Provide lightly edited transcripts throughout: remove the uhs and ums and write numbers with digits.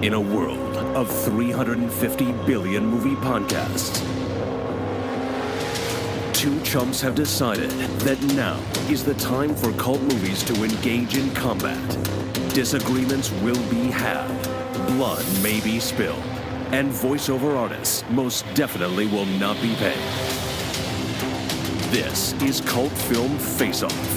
In a world of 350 billion movie podcasts, two chumps have decided that now is the time for cult movies to engage in combat. Disagreements will be had, blood may be spilled, and voiceover artists most definitely will not be paid. This is Cult Film Face-Off.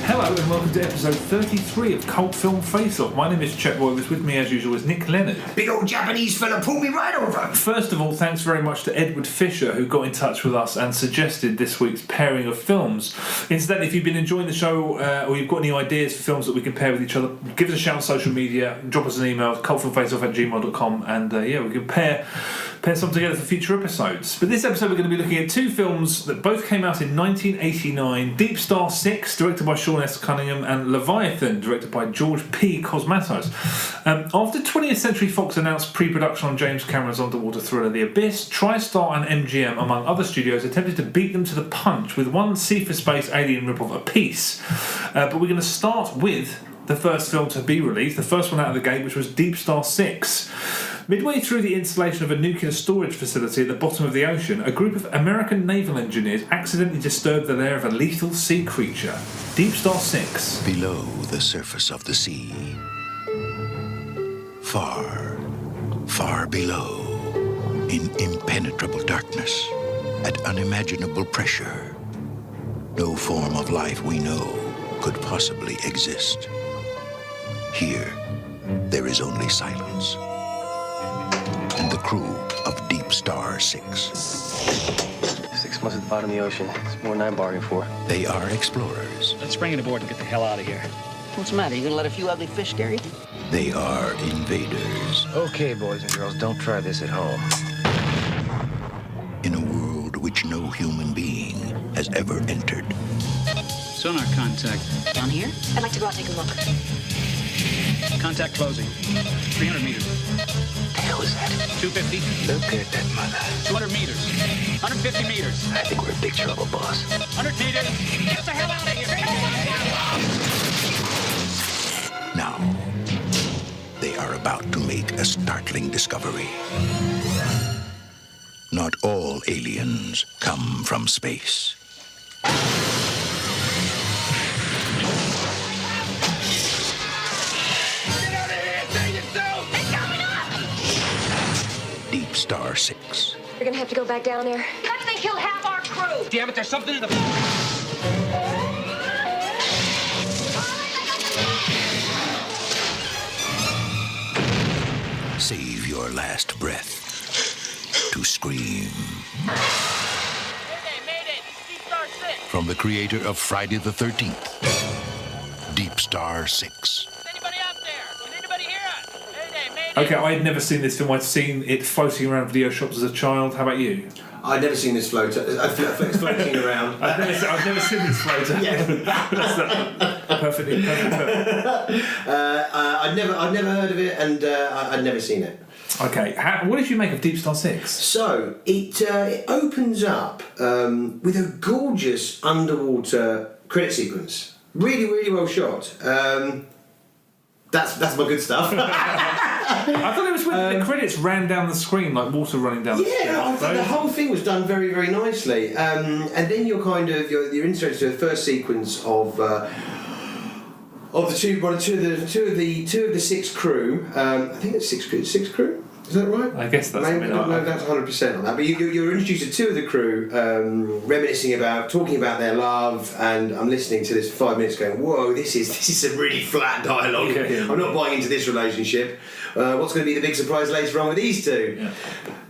Hello and welcome to episode 33 of Cult Film Face-Off. My name is Chet Royless. With me as usual is Nick Leonard. Big old Japanese fella pulled me right over. First of all, thanks very much to Edward Fisher who got in touch with us and suggested this week's pairing of films. Incidentally, if you've been enjoying the show or you've got any ideas for films that we can pair with each other, give us a shout on social media, drop us an email, cultfilmfaceoff@gmail.com, and we can pair some together for future episodes. But this episode we're going to be looking at two films that both came out in 1989. DeepStar 6, directed by Sean S. Cunningham, and Leviathan, directed by George P. Cosmatos. After 20th Century Fox announced pre-production on James Cameron's underwater thriller The Abyss, TriStar and MGM, among other studios, attempted to beat them to the punch with one Sea for Space alien ripoff apiece. But we're going to start with the first film to be released, the first one out of the gate, which was DeepStar 6. Midway through the installation of a nuclear storage facility at the bottom of the ocean, a group of American naval engineers accidentally disturbed the lair of a lethal sea creature. DeepStar 6. Below the surface of the sea, far, far below, in impenetrable darkness, at unimaginable pressure, no form of life we know could possibly exist. Here, there is only silence. And the crew of DeepStar 6. 6 months at the bottom of the ocean. It's more than I bargained for. They are explorers. Let's bring it aboard and get the hell out of here. What's the matter? You gonna let a few ugly fish scare you? They are invaders. Okay, boys and girls, don't try this at home. In a world which no human being has ever entered. Sonar contact. Down here? I'd like to go out and take a look. Contact closing. 300 meters. The hell is that? 250. Look at that mother. 200 meters. 150 meters. I think we're in big trouble, boss. 100 meters. Get the hell out of here. Now, they are about to make a startling discovery. Not all aliens come from space. DeepStar 6. You're gonna have to go back down there. What if they kill half our crew? Damn it, there's something in the... Save your last breath to scream. Mayday, DeepStar 6. From the creator of Friday the 13th, DeepStar 6. Anybody out there? Can anybody hear us? Mayday. Okay, I had never seen this film. I'd seen it floating around video shops as a child. How about you? I'd never seen this floater. It's floating around. I've never seen this floater. Yeah. That's perfect. I'd never heard of it, and I'd never seen it. Okay, what did you make of DeepStar 6? So it opens up with a gorgeous underwater credit sequence. Really, really well shot. That's my good stuff. I thought it was when the credits ran down the screen like water running down the screen. Yeah, I thought the whole thing was done very, very nicely. And then you're introduced to the first sequence of the two of the six crew. I think it's six crew. Is that right? I guess that's... Maybe, no, that's 100% on that. But you're introduced to two of the crew, reminiscing talking about their love, and I'm listening to this for 5 minutes going, whoa, this is some really flat dialogue. Yeah. I'm not buying into this relationship. What's going to be the big surprise later on with these two? Yeah.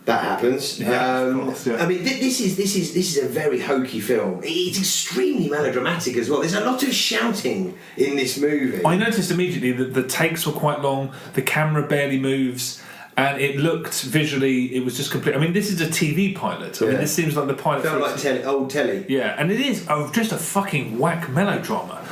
That happens. Of course, yeah. I mean, this is a very hokey film. It's extremely melodramatic as well. There's a lot of shouting in this movie. I noticed immediately that the takes were quite long, the camera barely moves, and it looked visually, it was just complete. I mean, this is a TV pilot. I mean, this seems like the pilot. Felt like old telly. Yeah, and it is just a fucking whack melodrama.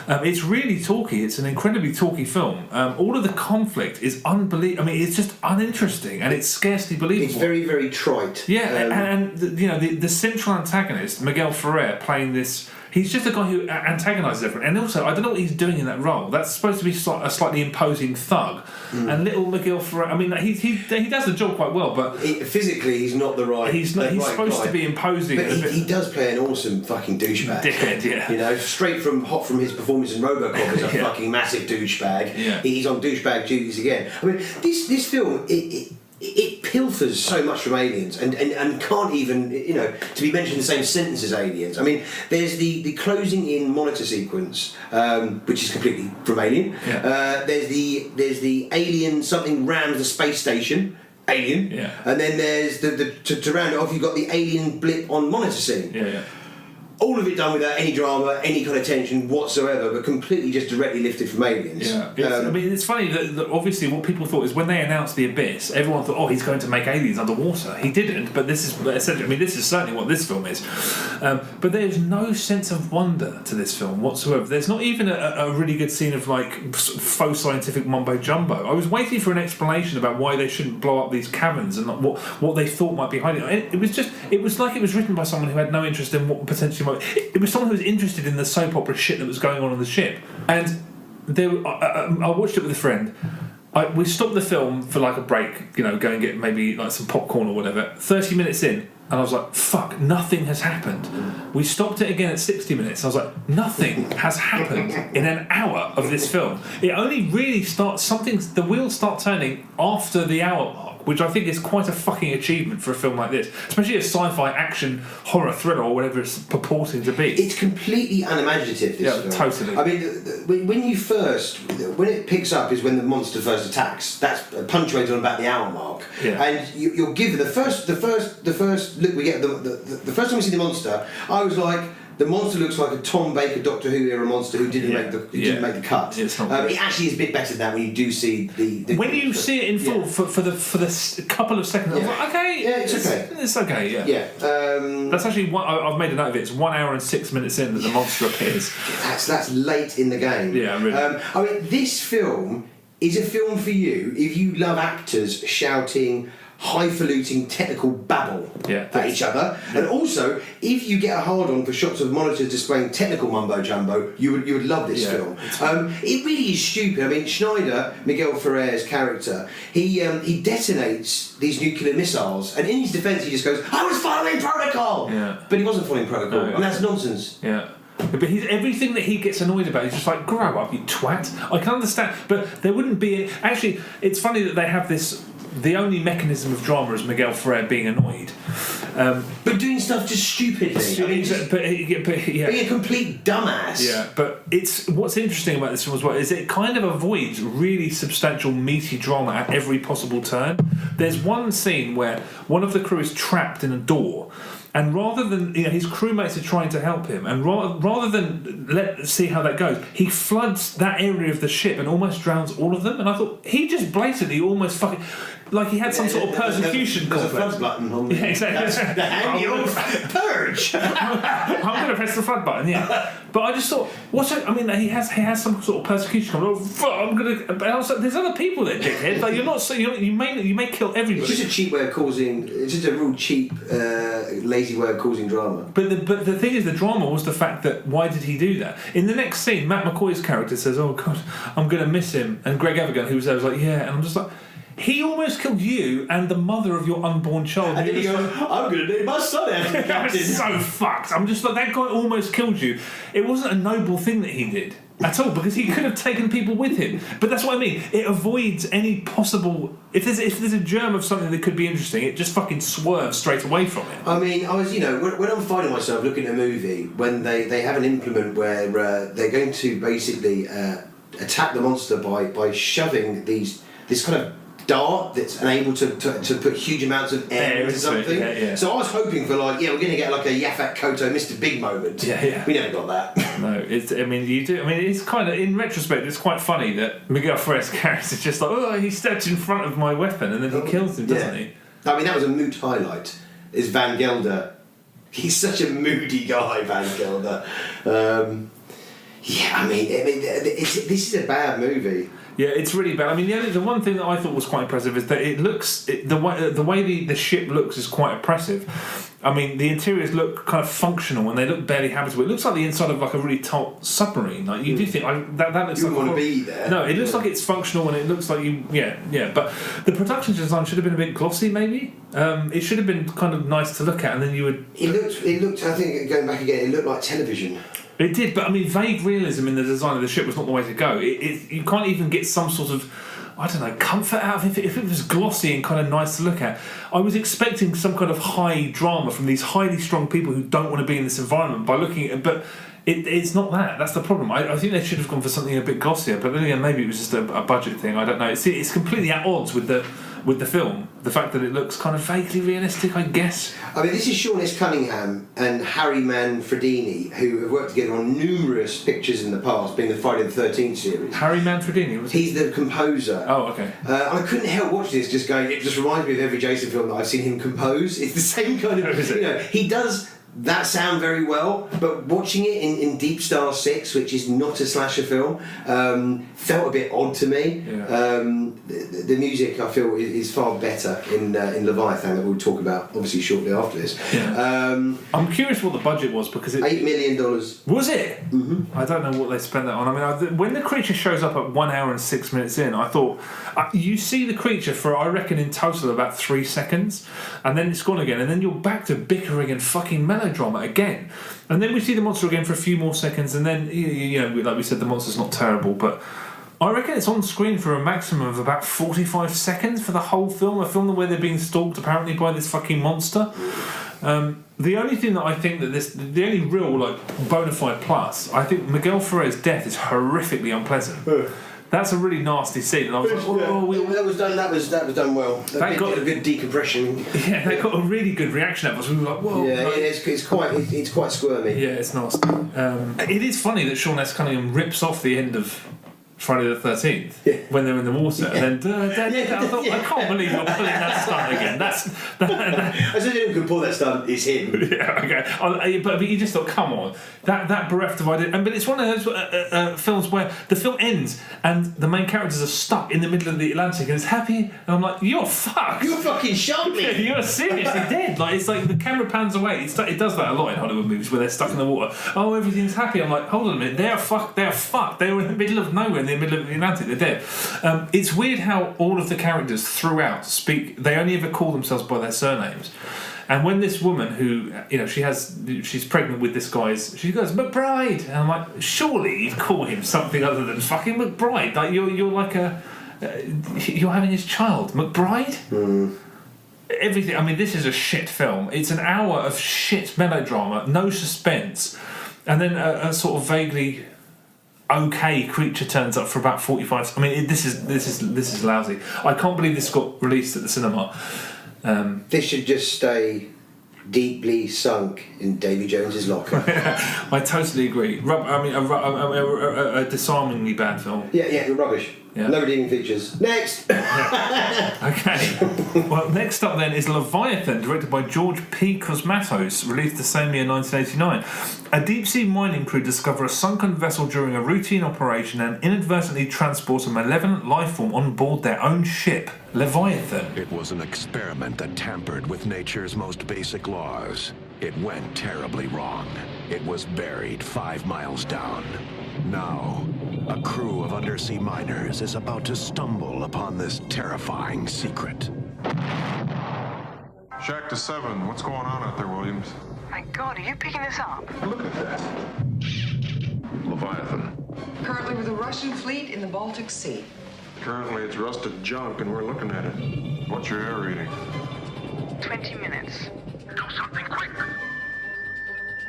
It's really talky. It's an incredibly talky film. All of the conflict is unbelievable. I mean, it's just uninteresting, and it's scarcely believable. It's very, very trite. Yeah, and the central antagonist, Miguel Ferrer, playing this He's just a guy who antagonises everyone, and also I don't know what he's doing in that role. That's supposed to be a slightly imposing thug, and little Miguel Ferrer. I mean, he does the job quite well, but physically he's not the right. He's supposed to be imposing, but he does play an awesome fucking douchebag. Dickhead, yeah. You know, straight from his performance in RoboCop as a fucking massive douchebag. Yeah. He's on douchebag duties again. I mean, this film it pilfers so much from Aliens and can't even, to be mentioned in the same sentence as Aliens. I mean, there's the closing in monitor sequence, which is completely from Alien. Yeah. There's the alien, something rams the space station. Alien. Yeah. And then there's to round it off, you've got the alien blip on monitor scene. Yeah. All of it done without any drama, any kind of tension whatsoever, but completely just directly lifted from Aliens. Yeah, I mean, it's funny that obviously what people thought is when they announced The Abyss, everyone thought, oh, he's going to make aliens underwater. He didn't, but this is essentially, I mean, this is certainly what this film is. But there's no sense of wonder to this film whatsoever. There's not even a really good scene of like faux scientific mumbo jumbo. I was waiting for an explanation about why they shouldn't blow up these caverns and what they thought might be hiding. It was like it was written by someone who had no interest in what potentially. It was someone who was interested in the soap opera shit that was going on the ship, and I watched it with a friend. We stopped the film for like a break, go and get maybe like some popcorn or whatever. 30 minutes in, and I was like, "Fuck, nothing has happened." We stopped it again at 60 minutes. And I was like, "Nothing has happened in an hour of this film." It only really starts the wheels start turning after the hour mark, which I think is quite a fucking achievement for a film like this, especially a sci-fi action horror thriller or whatever it's purporting to be. It's completely unimaginative, this film. Totally. I mean, when it picks up is when the monster first attacks. That's punctuated on about the hour mark. Yeah. And you're given the first look we get, the first time we see the monster, I was like, the monster looks like a Tom Baker Doctor Who era monster who didn't make the cut. It's not it actually is a bit better than that when you do see the when you see it in full for the couple of seconds. I'm like, okay, it's okay. Yeah. That's actually I've made a note of it. It's 1 hour and 6 minutes in that the monster appears. That's late in the game. Yeah, really. I mean, this film is a film for you if you love actors shouting highfalutin technical babble at each other, and also if you get a hard on for shots of monitors displaying technical mumbo jumbo, you would love this film. It really is stupid. I mean, Schneider, Miguel Ferrer's character, he detonates these nuclear missiles, and in his defence he just goes, "I was following protocol," but he wasn't following protocol, and that's nonsense. Yeah. But everything that he gets annoyed about, he's just like, grow up, you twat. I can understand, but there wouldn't be. Actually, it's funny that they have this. The only mechanism of drama is Miguel Ferrer being annoyed, but doing stuff just stupidly. Being a complete dumbass. Yeah, but what's interesting about this film as well is it kind of avoids really substantial, meaty drama at every possible turn. There's one scene where one of the crew is trapped in a door. And rather than his crewmates are trying to help him, and rather than let's see how that goes, he floods that area of the ship and almost drowns all of them. And I thought he just blatantly almost fucking like he had some sort of persecution complex. There's a flood button on the exactly. the handy old purge. I'm going to press the flood button, But I just thought, I mean, he has some sort of persecution complex. I'm going to. But also, there's other people there, dickhead. Like you may kill everybody. It's just a cheap way of causing. It's just a real cheap, lazy way of causing drama. But the thing is, the drama was the fact that why did he do that? In the next scene, Matt McCoy's character says, "Oh God, I'm going to miss him," and Greg Evigan, who was there, was like, "Yeah," and I'm just like. He almost killed you and the mother of your unborn child. And then he goes, "I'm going to name my son after the captain." So fucked. I'm just like, that guy almost killed you. It wasn't a noble thing that he did at all because he could have taken people with him. But that's what I mean. It avoids any possible. If there's a germ of something that could be interesting, it just fucking swerves straight away from it. I mean, I was, when I'm finding myself looking at a movie when they have an implement where they're going to basically attack the monster by shoving this kind of dart that's unable to put huge amounts of air into something. Yeah. So I was hoping for we're going to get like a Yaphet Kotto Mr. Big moment. Yeah. We never got that. No, you do. I mean, it's kind of, in retrospect, it's quite funny that Miguel Ferrer's character is just like, oh, he stepped in front of my weapon and then he kills him, doesn't he? I mean, that was a mood highlight. Is Van Gelder. He's such a moody guy, Van Gelder. This is a bad movie. Yeah, it's really bad. I mean, the one thing that I thought was quite impressive is that it looks the way the ship looks is quite impressive. I mean, the interiors look kind of functional and they look barely habitable. It looks like the inside of like a really taut submarine. Like you do think that looks You like wouldn't want to be there. No, it looks like it's functional and it looks like yeah. But the production design should have been a bit glossy, maybe. It should have been kind of nice to look at, and then you would. It looked. I think going back again, it looked like television. It did, but I mean, vague realism in the design of the ship was not the way to go. You can't even get some sort of, I don't know, comfort out of it. If it was glossy and kind of nice to look at. I was expecting some kind of high drama from these highly strong people who don't want to be in this environment by looking at it, but it's not that. That's the problem. I think they should have gone for something a bit glossier, but then again, maybe it was just a budget thing. I don't know. It's completely at odds with the film. The fact that it looks kind of vaguely realistic, I guess. I mean, this is Sean S. Cunningham and Harry Manfredini, who have worked together on numerous pictures in the past, being the Friday the 13th series. Harry Manfredini? He's the composer. Oh, okay. I couldn't help watching this, just going, it just reminds me of every Jason film that I've seen him compose. It's the same kind of, he does that sound very well, but watching it in DeepStar 6, which is not a slasher film, felt a bit odd to me. Yeah. The music, I feel, is far better in Leviathan, that we'll talk about obviously shortly after this. Yeah. I'm curious what the budget was, because $8 million. Was it? Mm-hmm. I don't know what they spent that on. I mean, when the creature shows up at 1 hour and 6 minutes in, I thought you see the creature for, I reckon, in total about 3 seconds, and then it's gone again, and then you're back to bickering and fucking melodrama again, and then we see the monster again for a few more seconds, and then like we said, the monster's not terrible, but I reckon it's on screen for a maximum of about 45 seconds for the whole film. A film where they're being stalked apparently by this fucking monster. The only thing that I think that the only real bona fide plus, I think Miguel Ferrer's death is horrifically unpleasant. That's a really nasty scene, and I was like, that was done well. They got a good decompression. Yeah, they got a really good reaction out of us. We were like, whoa. Yeah, it's quite squirmy. Yeah, it's nasty. It is funny that Sean S. Cunningham rips off the end of Friday the 13th when they're in the water, and then I thought, I can't believe you're pulling that stunt again. I said who could pull that stunt is him. Yeah, okay. But you just thought, come on, that bereft of idea. But it's one of those films where the film ends and the main characters are stuck in the middle of the Atlantic and it's happy, and I'm like, you're fucked. You fucking shot me. You're seriously dead. It's like the camera pans away. It does that a lot in Hollywood movies where they're stuck in the water. Oh, everything's happy. I'm like, hold on a minute. They're fucked. They were in the middle of nowhere. In the middle of the Atlantic, they're dead. It's weird how all of the characters throughout speak. They only ever call themselves by their surnames. And when this woman, who she's pregnant with this guy's, she goes McBride, and I'm like, surely you'd call him something other than fucking McBride. Like you're like you're having his child, McBride. Everything. I mean, this is a shit film. It's an hour of shit melodrama, no suspense, and then a sort of vaguely okay creature turns up for about 45. I mean, this is lousy. I can't believe this got released at the cinema. This should just stay deeply sunk in Davy Jones's locker. I totally agree. A disarmingly bad film. Yeah, rubbish. Yeah. No redeeming features. Next! Okay. Well, next up then is Leviathan, directed by George P. Cosmatos, released the same year, 1989. A deep-sea mining crew discover a sunken vessel during a routine operation and inadvertently transport a malevolent lifeform on board their own ship, Leviathan. It was an experiment that tampered with nature's most basic laws. It went terribly wrong. It was buried 5 miles down. Now, a crew of undersea miners is about to stumble upon this terrifying secret. Shack to 7. What's going on out there, Williams? My God, are you picking this up? Look at that. Leviathan. Currently with a Russian fleet in the Baltic Sea. Currently it's rusted junk and we're looking at it. What's your air reading? 20 minutes. Do something quick!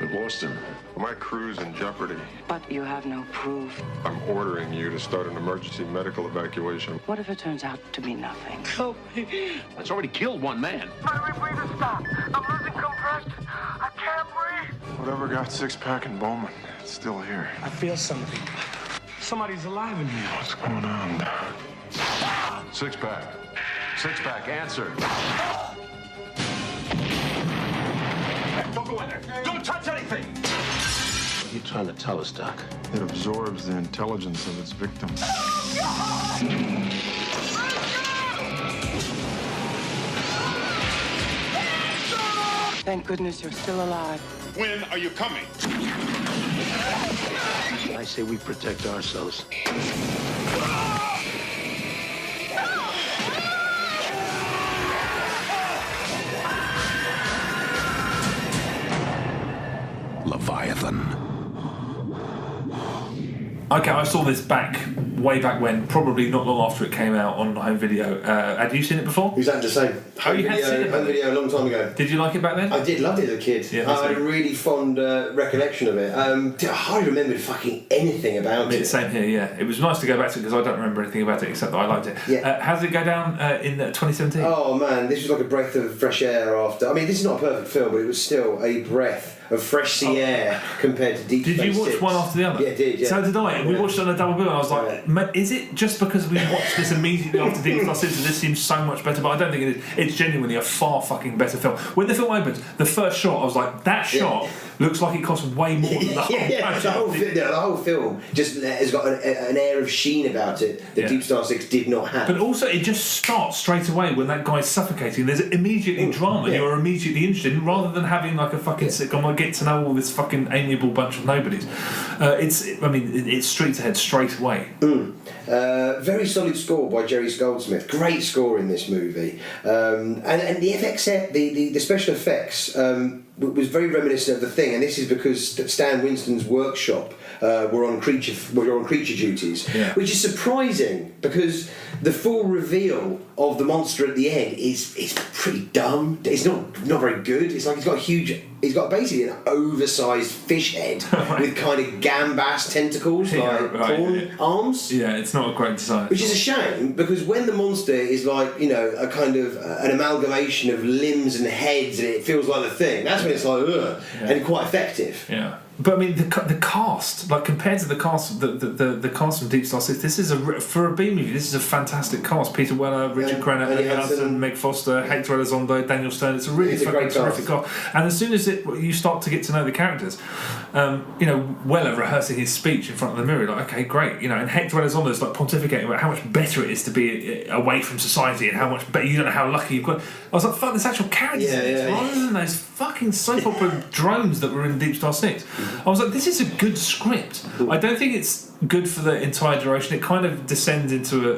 We've lost him. My crew's in jeopardy. But you have no proof. I'm ordering you to start an emergency medical evacuation. What if it turns out to be nothing? Help me. That's already killed one man. My rebreather stopped. I'm losing compression. I can't breathe. Whatever got Six-Pack and Bowman, it's still here. I feel something. Somebody's alive in here. What's going on? Six-Pack. Six-Pack, answer. Don't go in there. Don't touch anything. What are you trying to tell us, Doc? It absorbs the intelligence of its victims. Thank goodness you're still alive. When are you coming? I say we protect ourselves. Leviathan. Okay, I saw this way back when, probably not long after it came out on home video. Had you seen it before? Exactly the same. Home video a long time ago. Did you like it back then? I did, loved it as a kid. Yeah, I had a really fond recollection of it. I hardly remembered fucking anything about it. Same here, yeah. It was nice to go back to it because I don't remember anything about it except that I liked it. Yeah. How did it go down in 2017? Oh man, this was like a breath of fresh air after. I mean, this is not a perfect film, but it was still a breath of fresh sea air compared to Deep Space Did you watch 6. one after the other? Yeah, I did, yeah. So did I. And we watched it on a double bill and I was like, is it just because we watched this immediately after Deep Star 6 that this seems so much better? But I don't think it is. It's genuinely a far fucking better film. When the film opens, the first shot, I was like, that shot looks like it cost way more than the whole the whole film just has got an air of sheen about it that Deep Star 6 did not have. But also, it just starts straight away when that guy's suffocating. There's immediately drama. Yeah. You're immediately interested, rather than having like a fucking sitcom. I get to know all this fucking amiable bunch of nobodies. It's streets ahead straight away. Very solid score by Jerry Goldsmith. Great score in this movie, and the FX, the special effects was very reminiscent of The Thing, and this is because Stan Winston's workshop were on creature duties, which is surprising because the full reveal of the monster at the end is pretty dumb. It's not very good. It's like he's got basically an oversized fish head with kind of gambas tentacles, prawn arms. Yeah, it's not a great design. Which is a shame because when the monster is like, a kind of an amalgamation of limbs and heads and it feels like The Thing, that's when it's like, and quite effective. Yeah. But I mean, the cast, like compared to the cast, the cast from Deep Star 6, this is for a B movie. This is a fantastic cast: Peter Weller, Richard Crenna, Ernie Hudson, Meg Foster, Hector Elizondo, Daniel Stern. It's a really fucking terrific cast. And as soon as you start to get to know the characters, Weller rehearsing his speech in front of the mirror, like, okay, great, and Hector Elizondo is like pontificating about how much better it is to be away from society and how much better. You don't know how lucky you've got. I was like, fuck, there's actual characters in this, rather than those fucking soap opera drones that were in Deep Star 6. I was like, this is a good script. I don't think it's good for the entire duration. It kind of descends into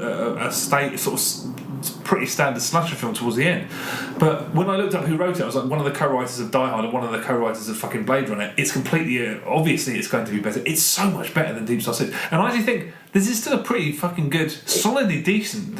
a state sort of pretty standard slasher film towards the end. But when I looked up who wrote it, I was like, one of the co-writers of Die Hard and one of the co-writers of fucking Blade Runner. It's completely, obviously it's going to be better. It's so much better than Deep Star 6. And I actually think this is still a pretty fucking good, solidly decent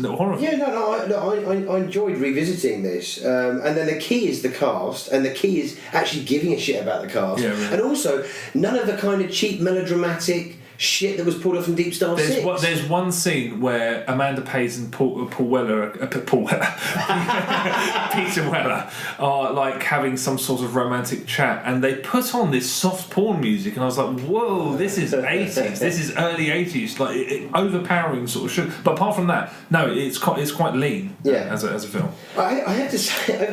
little horror film. Yeah, I enjoyed revisiting this. And then the key is the cast, and the key is actually giving a shit about the cast. Yeah, really. And also, none of the kind of cheap melodramatic shit that was pulled off in Deep Star 6. There's one scene where Amanda Pays and Peter Weller are like having some sort of romantic chat, and they put on this soft porn music, and I was like, whoa, this is 80s, this is early 80s, like overpowering sort of shit. But apart from that, no, it's quite lean as a film. I have to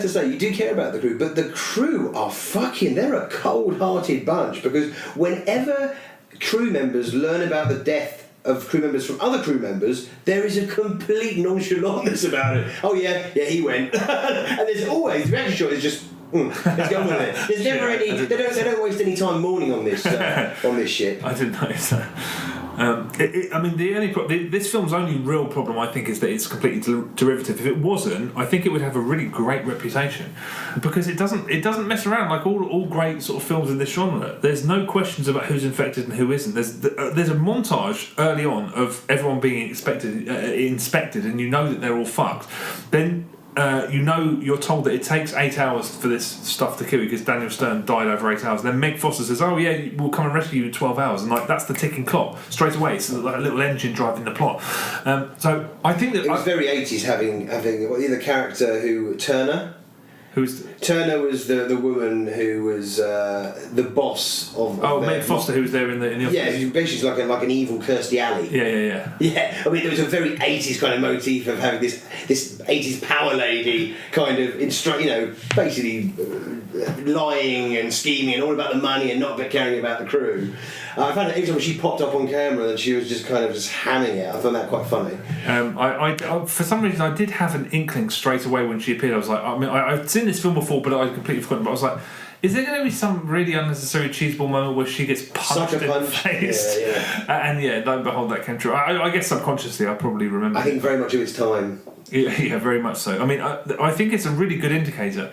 say, you do care about the crew, but the crew are they're a cold-hearted bunch, because whenever crew members learn about the death of crew members from other crew members, there is a complete nonchalantness about it. Oh yeah, he went. And there's always, the reaction shot is just, let's go on with it. There's never any, they don't waste any time mourning on this shit. I didn't notice that. This film's only real problem, I think, is that it's completely derivative. If it wasn't, I think it would have a really great reputation, because it doesn't mess around like all great sort of films in this genre. There's no questions about who's infected and who isn't. There's a montage early on of everyone being inspected, and you know that they're all fucked. Then you're told that it takes 8 hours for this stuff to kill you because Daniel Stern died over 8 hours. And then Meg Foster says, oh yeah, we'll come and rescue you in 12 hours. And like, that's the ticking clock straight away. It's like a little engine driving the plot. So I think that... It was very 80s having the character Turner... Turner was the woman who was the boss of Meg Foster, who was there in the office. Yeah, basically like an evil Kirstie Alley. Yeah. Yeah, I mean, there was a very 80s kind of motif of having this 80s power lady kind of basically lying and scheming and all about the money and not caring about the crew. I found that every time she popped up on camera and she was just kind of just hamming it. I found that quite funny. I for some reason I did have an inkling straight away when she appeared. I was like, I've seen this film before, but I completely forgotten. But I was like, is there going to be some really unnecessary cheeseball moment where she gets punched in the face? And lo and behold, that came true. I guess subconsciously I probably remember. I think very much of its time. Yeah, very much so. I mean, I think it's a really good indicator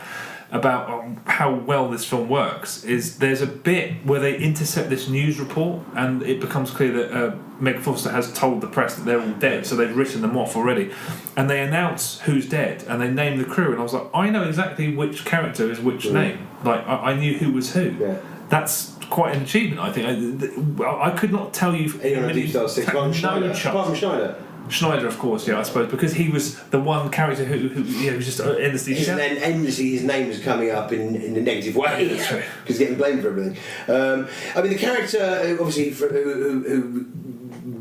about how well this film works. Is there's a bit where they intercept this news report and it becomes clear that Meg Foster has told the press that they're all dead, so they've written them off already, and they announce who's dead and they name the crew, and I was like, I know exactly which character is which name. Like I knew who was who. Yeah. That's quite an achievement, I think. I could not tell you anyone on DeepStar 6 apart from Schneider. Schneider, of course, I suppose, because he was the one character who was just endlessly. And then endlessly, his name was coming up in a negative way because he's getting blamed for everything. I mean, the character, obviously, who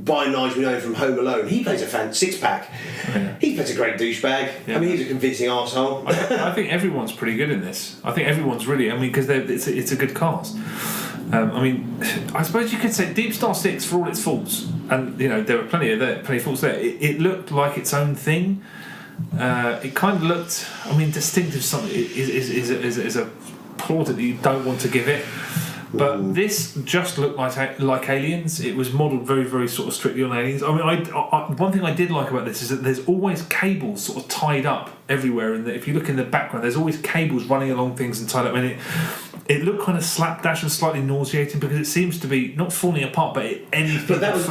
by and large we know from Home Alone, he plays a six-pack. Yeah. He plays a great douchebag. Yeah. I mean, he's a convincing arsehole. I think everyone's pretty good in this. I think everyone's really. I mean, because it's a good cast. I mean, I suppose you could say DeepStar 6, for all its faults, and there were plenty of faults there. It looked like its own thing. It kind of looked. I mean, distinctive something is a plaudit that you don't want to give it. But this just looked like Aliens. It was modelled very, very sort of strictly on Aliens. I mean, one thing I did like about this is that there's always cables sort of tied up everywhere. And if you look in the background, there's always cables running along things and tied up. And it looked kind of slapdash and slightly nauseating because it seems to be not falling apart, but anything. But that's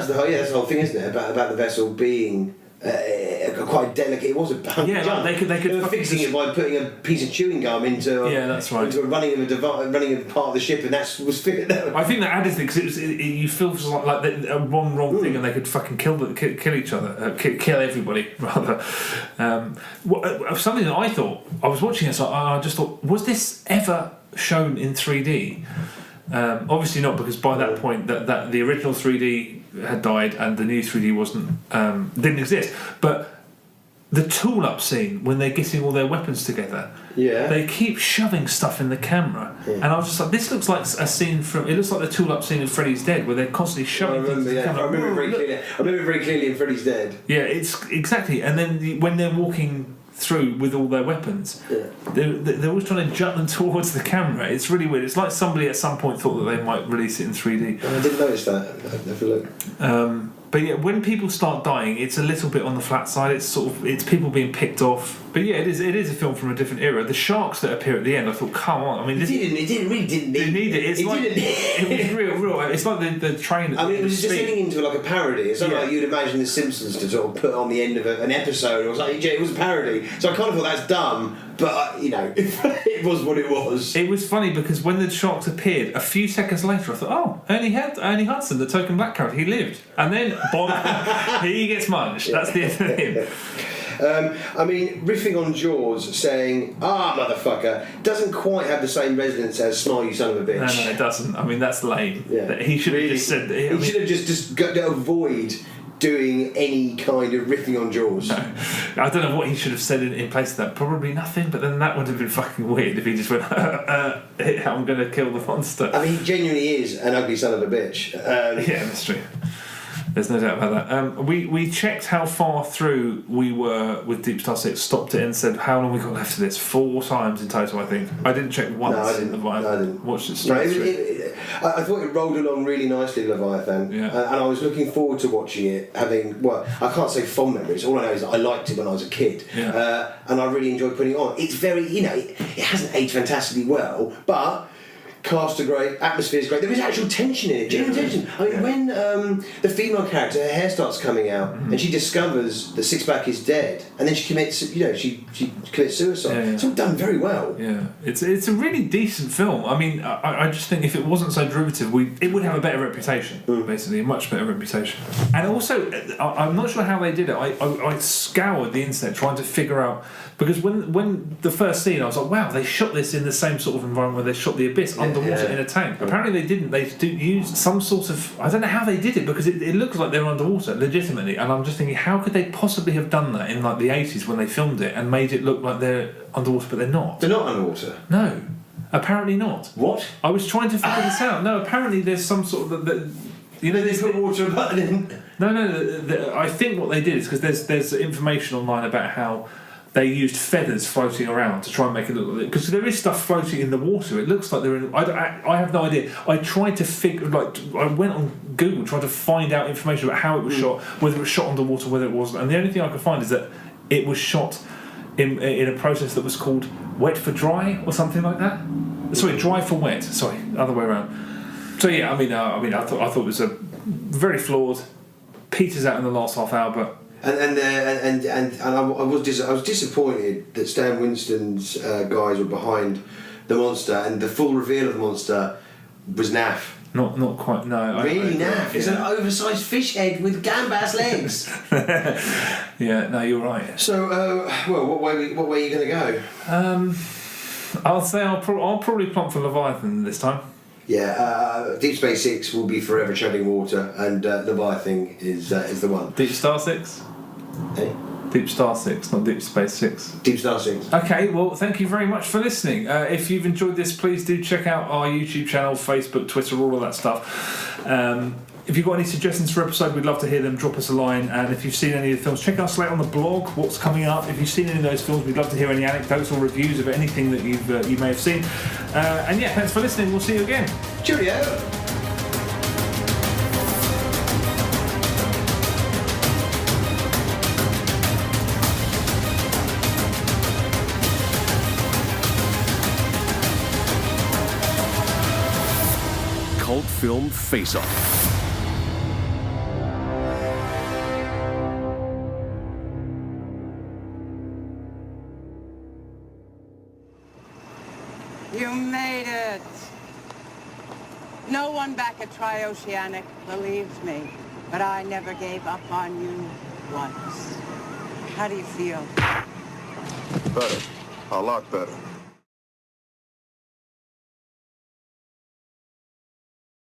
the whole thing, isn't it? About the vessel being. Quite delicate. It was a jump. They were fixing it by putting a piece of chewing gum into that's right. into running a part of the ship, and that was fit. I think that added thing because you feel like a wrong thing, and they could fucking kill each other, kill everybody rather. Something that I thought I was watching this, I just thought, was this ever shown in 3D? Obviously not, because by that point that the original 3D had died and the new 3D didn't exist. But the tool up scene when they're getting all their weapons together, they keep shoving stuff in the camera, and I was just like, this looks like a scene from. It looks like the tool up scene in Freddy's Dead where they're constantly shoving things in the camera. I remember very clearly. I remember very clearly in Freddy's Dead. Yeah, it's exactly. And then when they're walking through with all their weapons, they're always trying to jut them towards the camera. It's really weird. It's like somebody at some point thought that they might release it in 3D. I didn't notice that. I never looked. But yeah, when people start dying, it's a little bit on the flat side. It's people being picked off. But yeah, it is a film from a different era. The sharks that appear at the end, I thought, come on. I mean, it really didn't need it. It was real. It's like the train. I mean, it was just turning into like a parody. It's not like you'd imagine The Simpsons to sort of put on the end of an episode. It was like, it was a parody. So I kind of thought that's dumb. But it was what it was. It was funny because when the sharks appeared, a few seconds later, I thought, Ernie Hudson, the token black character, he lived, and then bonk, he gets munched. That's the end of him. I mean, riffing on Jaws, saying motherfucker, doesn't quite have the same resonance as smile you son of a bitch. No, it doesn't. I mean, that's lame. Yeah. He should have just said. He should have just got to avoid doing any kind of riffing on Jaws. No. I don't know what he should have said in place of that. Probably nothing, but then that would have been fucking weird if he just went, I'm going to kill the monster. I mean, he genuinely is an ugly son of a bitch. Yeah, that's true. There's no doubt about that. We checked how far through we were with DeepStar 6, stopped it and said how long we got left of this. 4 times in total, I think. I didn't check once. No, I didn't. Watched it straight through. I thought it rolled along really nicely, Leviathan. Yeah. And I was looking forward to watching it, I can't say fond memories. All I know is that I liked it when I was a kid. Yeah. And I really enjoyed putting it on. It's very, it hasn't aged fantastically well, but cast are great, atmosphere's great. There is actual tension in it, genuine tension. I mean, when the female character, her hair starts coming out, and she discovers that Sixpack is dead, and then she commits, she commits suicide. Yeah. It's all done very well. Yeah, it's a really decent film. I mean, I just think if it wasn't so derivative, it would have a better reputation. Basically, a much better reputation. And also, I'm not sure how they did it. I scoured the internet trying to figure out, because when the first scene, I was like, wow, they shot this in the same sort of environment where they shot The Abyss, under underwater in a tank. Apparently they didn't. They used some sort of... I don't know how they did it, because it looks like they were underwater, legitimately. And I'm just thinking, how could they possibly have done that in like the 80s when they filmed it and made it look like they're underwater, but they're not? They're not underwater? No. Apparently not. What? I was trying to figure this out. No, apparently there's some sort of... you know, they put water button in... No, I think what they did is because there's information online about how they used feathers floating around to try and make it look like... Because there is stuff floating in the water. It looks like they're in... I have no idea. I tried to figure... I went on Google trying to find out information about how it was shot, whether it was shot underwater, whether it wasn't. And the only thing I could find is that it was shot in a process that was called wet for dry or something like that. Sorry, dry for wet. Sorry, other way around. So yeah, I thought it was a very flawed. Peters out in the last half hour, but... I was disappointed that Stan Winston's guys were behind the monster, and the full reveal of the monster was naff. Not quite. No, really naff. It's an oversized fish head with gambas legs. Yeah, no, you're right. So, what way are you going to go? I'll say I'll probably plump for Leviathan this time. Yeah, Deep Space 6 will be forever treading water, and Leviathan is the one. DeepStar 6? Hey? DeepStar 6, not Deep Space 6. DeepStar 6. Okay, well, thank you very much for listening. If you've enjoyed this, please do check out our YouTube channel, Facebook, Twitter, all of that stuff. If you've got any suggestions for episode, we'd love to hear them. Drop us a line. And if you've seen any of the films, check our slate on the blog, what's coming up. If you've seen any of those films, we'd love to hear any anecdotes or reviews of anything that you may have seen. And yeah, thanks for listening. We'll see you again. Cheerio! Cult Film Face-Off. You made it. No one back at Trioceanic believes me, but I never gave up on you once. How do you feel? Better. A lot better.